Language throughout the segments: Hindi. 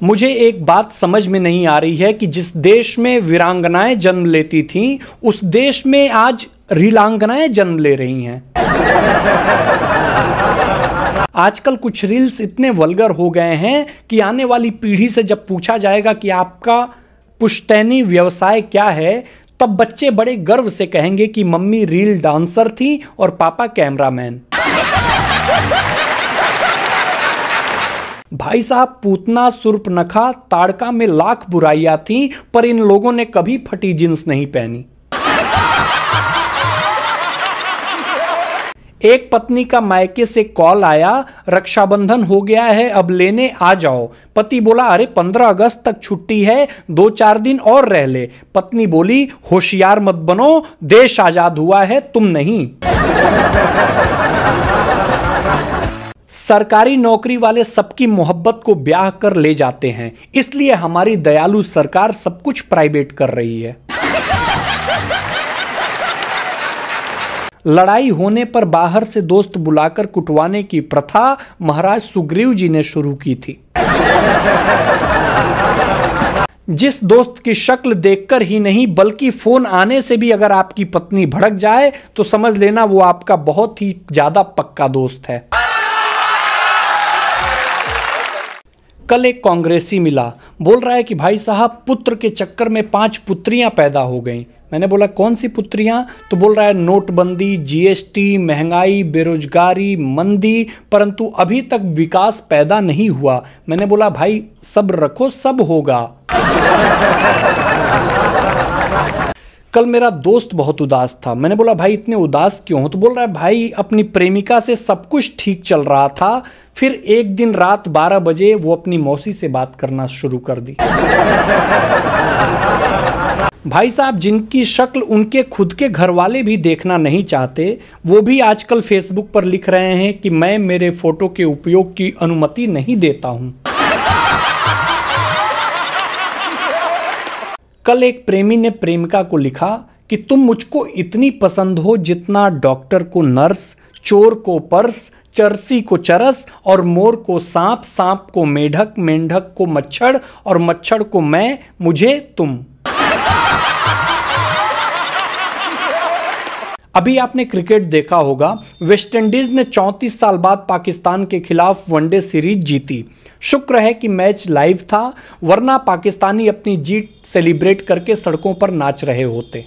मुझे एक बात समझ में नहीं आ रही है कि जिस देश में वीरांगनाएं जन्म लेती थीं, उस देश में आज रीलांगनाएं जन्म ले रही हैं। आजकल कुछ रील्स इतने वल्गर हो गए हैं कि आने वाली पीढ़ी से जब पूछा जाएगा कि आपका पुश्तैनी व्यवसाय क्या है, तब बच्चे बड़े गर्व से कहेंगे कि मम्मी रील डांसर थी और पापा कैमरामैन। भाई साहब, पूतना सुर्पनखा ताड़का में लाख बुराइयां थी, पर इन लोगों ने कभी फटी जींस नहीं पहनी। एक पत्नी का मायके से कॉल आया, रक्षाबंधन हो गया है, अब लेने आ जाओ। पति बोला, अरे 15 अगस्त तक छुट्टी है, 2-4 दिन और रह ले। पत्नी बोली, होशियार मत बनो, देश आजाद हुआ है, तुम नहीं। सरकारी नौकरी वाले सबकी मोहब्बत को ब्याह कर ले जाते हैं, इसलिए हमारी दयालु सरकार सब कुछ प्राइवेट कर रही है। लड़ाई होने पर बाहर से दोस्त बुलाकर कुटवाने की प्रथा महाराज सुग्रीव जी ने शुरू की थी। जिस दोस्त की शक्ल देखकर ही नहीं बल्कि फोन आने से भी अगर आपकी पत्नी भड़क जाए तो समझ लेना वो आपका बहुत ही ज्यादा पक्का दोस्त है। कल एक कांग्रेसी मिला, बोल रहा है कि भाई साहब, पुत्र के चक्कर में 5 पुत्रियां पैदा हो गईं। मैंने बोला, कौन सी पुत्रियां? तो बोल रहा है, नोटबंदी, जीएसटी, महंगाई, बेरोजगारी, मंदी, परंतु अभी तक विकास पैदा नहीं हुआ। मैंने बोला, भाई सब्र रखो, सब होगा। कल मेरा दोस्त बहुत उदास था। मैंने बोला, भाई इतने उदास क्यों हो? तो बोल रहा है, भाई अपनी प्रेमिका से सब कुछ ठीक चल रहा था, फिर एक दिन रात 12 बजे वो अपनी मौसी से बात करना शुरू कर दी। भाई साहब, जिनकी शक्ल उनके खुद के घर वाले भी देखना नहीं चाहते, वो भी आजकल फेसबुक पर लिख रहे हैं कि मैं मेरे फोटो के उपयोग की अनुमति नहीं देता हूं। कल एक प्रेमी ने प्रेमिका को लिखा कि तुम मुझको इतनी पसंद हो जितना डॉक्टर को नर्स, चोर को पर्स, चरसी को चरस और मोर को सांप, सांप को मेढक, मेंढक को मच्छर और मच्छर को मैं, मुझे तुम। अभी आपने क्रिकेट देखा होगा, वेस्टइंडीज ने 34 साल बाद पाकिस्तान के खिलाफ वनडे सीरीज जीती। शुक्र है कि मैच लाइव था, वरना पाकिस्तानी अपनी जीत सेलिब्रेट करके सड़कों पर नाच रहे होते।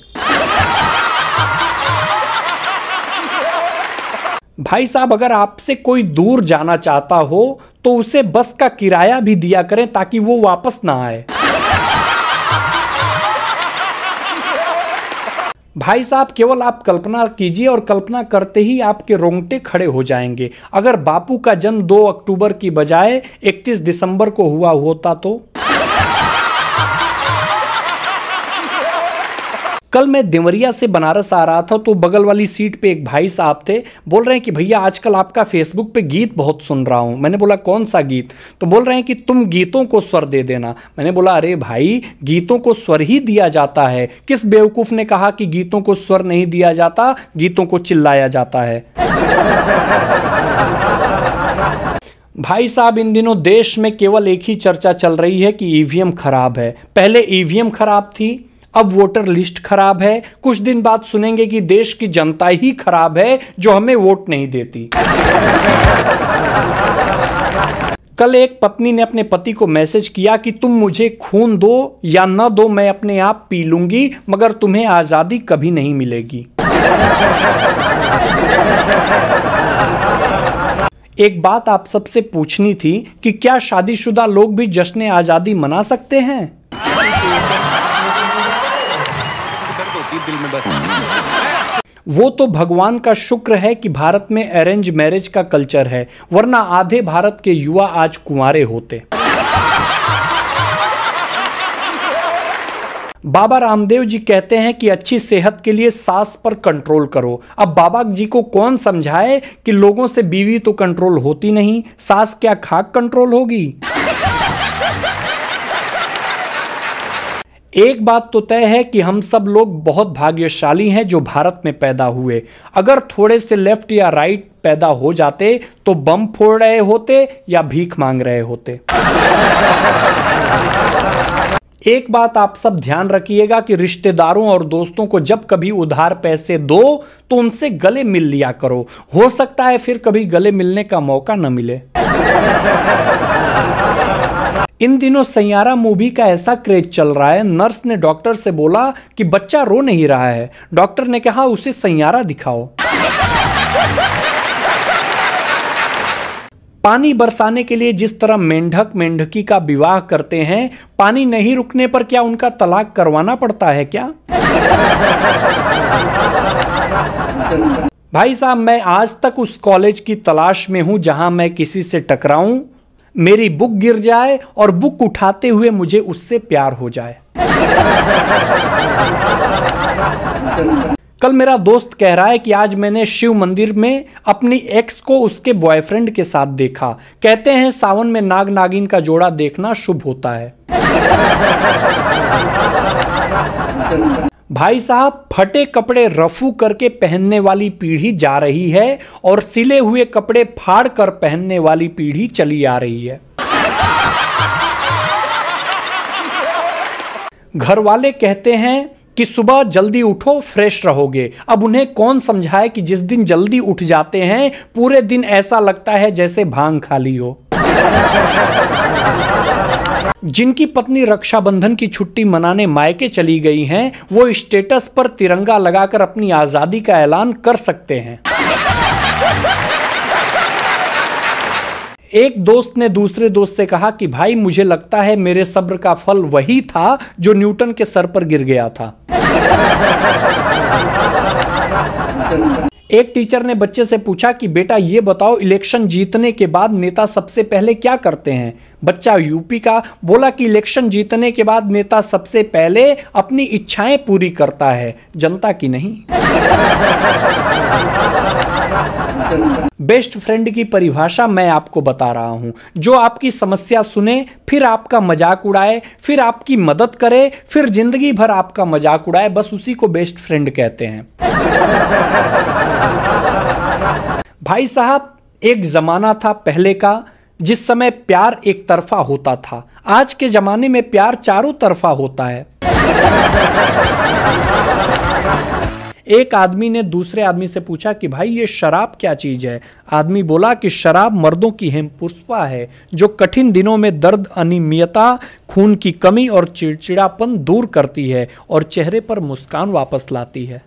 भाई साहब, अगर आपसे कोई दूर जाना चाहता हो तो उसे बस का किराया भी दिया करें ताकि वो वापस ना आए। भाई साहब, केवल आप कल्पना कीजिए और कल्पना करते ही आपके रोंगटे खड़े हो जाएंगे। अगर बापू का जन्म 2 अक्टूबर की बजाय 31 दिसंबर को हुआ होता तो। कल मैं देवरिया से बनारस आ रहा था तो बगल वाली सीट पे एक भाई साहब थे, बोल रहे हैं कि भैया आजकल आपका फेसबुक पे गीत बहुत सुन रहा हूं। मैंने बोला, कौन सा गीत? तो बोल रहे हैं कि तुम गीतों को स्वर दे देना। मैंने बोला, अरे भाई, गीतों को स्वर ही दिया जाता है। किस बेवकूफ ने कहा कि गीतों को स्वर नहीं दिया जाता, गीतों को चिल्लाया जाता है? भाई साहब, इन दिनों देश में केवल एक ही चर्चा चल रही है कि ईवीएम खराब है। पहले ईवीएम खराब थी, अब वोटर लिस्ट खराब है, कुछ दिन बाद सुनेंगे कि देश की जनता ही खराब है जो हमें वोट नहीं देती। कल एक पत्नी ने अपने पति को मैसेज किया कि तुम मुझे खून दो या न दो, मैं अपने आप पी लूंगी, मगर तुम्हें आजादी कभी नहीं मिलेगी। एक बात आप सबसे पूछनी थी कि क्या शादीशुदा लोग भी जश्न आजादी मना सकते हैं? दिल में बस। वो तो भगवान का शुक्र है कि भारत में अरेंज मैरिज का कल्चर है, वरना आधे भारत के युवा आज कुंवारे होते। बाबा रामदेव जी कहते हैं कि अच्छी सेहत के लिए सांस पर कंट्रोल करो। अब बाबा जी को कौन समझाए कि लोगों से बीवी तो कंट्रोल होती नहीं, सांस क्या खाक कंट्रोल होगी? एक बात तो तय है कि हम सब लोग बहुत भाग्यशाली हैं जो भारत में पैदा हुए। अगर थोड़े से लेफ्ट या राइट पैदा हो जाते तो बम फोड़ रहे होते या भीख मांग रहे होते। एक बात आप सब ध्यान रखिएगा कि रिश्तेदारों और दोस्तों को जब कभी उधार पैसे दो तो उनसे गले मिल लिया करो, हो सकता है फिर कभी गले मिलने का मौका न मिले। इन दिनों सैयारा मूवी का ऐसा क्रेज चल रहा है, नर्स ने डॉक्टर से बोला कि बच्चा रो नहीं रहा है। डॉक्टर ने कहा उसे सैयारा दिखाओ। पानी बरसाने के लिए जिस तरह मेंढक मेंढकी का विवाह करते हैं, पानी नहीं रुकने पर क्या उनका तलाक करवाना पड़ता है क्या? भाई साहब, मैं आज तक उस कॉलेज की तलाश में हूं जहां मैं किसी से टकराऊं, मेरी बुक गिर जाए और बुक उठाते हुए मुझे उससे प्यार हो जाए। कल मेरा दोस्त कह रहा है कि आज मैंने शिव मंदिर में अपनी एक्स को उसके बॉयफ्रेंड के साथ देखा। कहते हैं सावन में नाग नागिन का जोड़ा देखना शुभ होता है। भाई साहब, फटे कपड़े रफू करके पहनने वाली पीढ़ी जा रही है और सिले हुए कपड़े फाड़ कर पहनने वाली पीढ़ी चली आ रही है। घर वाले कहते हैं कि सुबह जल्दी उठो, फ्रेश रहोगे। अब उन्हें कौन समझाए कि जिस दिन जल्दी उठ जाते हैं पूरे दिन ऐसा लगता है जैसे भांग खा ली हो। जिनकी पत्नी रक्षाबंधन की छुट्टी मनाने मायके चली गई हैं, वो स्टेटस पर तिरंगा लगाकर अपनी आजादी का ऐलान कर सकते हैं। एक दोस्त ने दूसरे दोस्त से कहा कि भाई, मुझे लगता है मेरे सब्र का फल वही था जो न्यूटन के सर पर गिर गया था। एक टीचर ने बच्चे से पूछा कि बेटा ये बताओ, इलेक्शन जीतने के बाद नेता सबसे पहले क्या करते हैं? बच्चा यूपी का बोला कि इलेक्शन जीतने के बाद नेता सबसे पहले अपनी इच्छाएं पूरी करता है, जनता की नहीं। बेस्ट फ्रेंड की परिभाषा मैं आपको बता रहा हूं, जो आपकी समस्या सुने, फिर आपका मजाक उड़ाए, फिर आपकी मदद करे, फिर जिंदगी भर आपका मजाक उड़ाए, बस उसी को बेस्ट फ्रेंड कहते हैं। भाई साहब, एक जमाना था पहले का जिस समय प्यार एक तरफा होता था। आज के जमाने में प्यार चारों तरफा होता है। एक आदमी ने दूसरे आदमी से पूछा कि भाई ये शराब क्या चीज है? आदमी बोला कि शराब मर्दों की हिमपुष्पा है जो कठिन दिनों में दर्द, अनियमितता, खून की कमी और चिड़चिड़ापन दूर करती है और चेहरे पर मुस्कान वापस लाती है।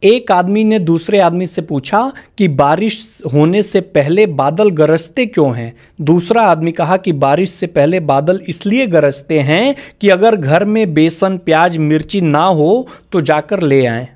एक आदमी ने दूसरे आदमी से पूछा कि बारिश होने से पहले बादल गरजते क्यों हैं? दूसरा आदमी कहा कि बारिश से पहले बादल इसलिए गरजते हैं कि अगर घर में बेसन, प्याज, मिर्ची ना हो तो जाकर ले आएं।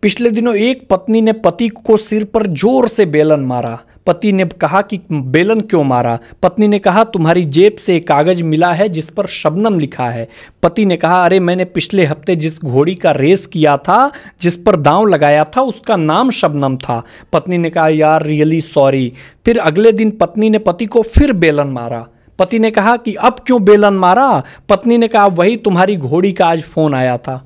पिछले दिनों एक पत्नी ने पति को सिर पर जोर से बेलन मारा। पति ने कहा कि बेलन क्यों मारा? पत्नी ने कहा तुम्हारी जेब से एक कागज मिला है जिस पर शबनम लिखा है। पति ने कहा अरे मैंने पिछले हफ्ते जिस घोड़ी का रेस किया था, जिस पर दांव लगाया था, उसका नाम शबनम था। पत्नी ने कहा यार रियली सॉरी। फिर अगले दिन पत्नी ने पति को फिर बेलन मारा। पति ने कहा कि अब क्यों बेलन मारा? पत्नी ने कहा वही तुम्हारी घोड़ी का आज फोन आया था।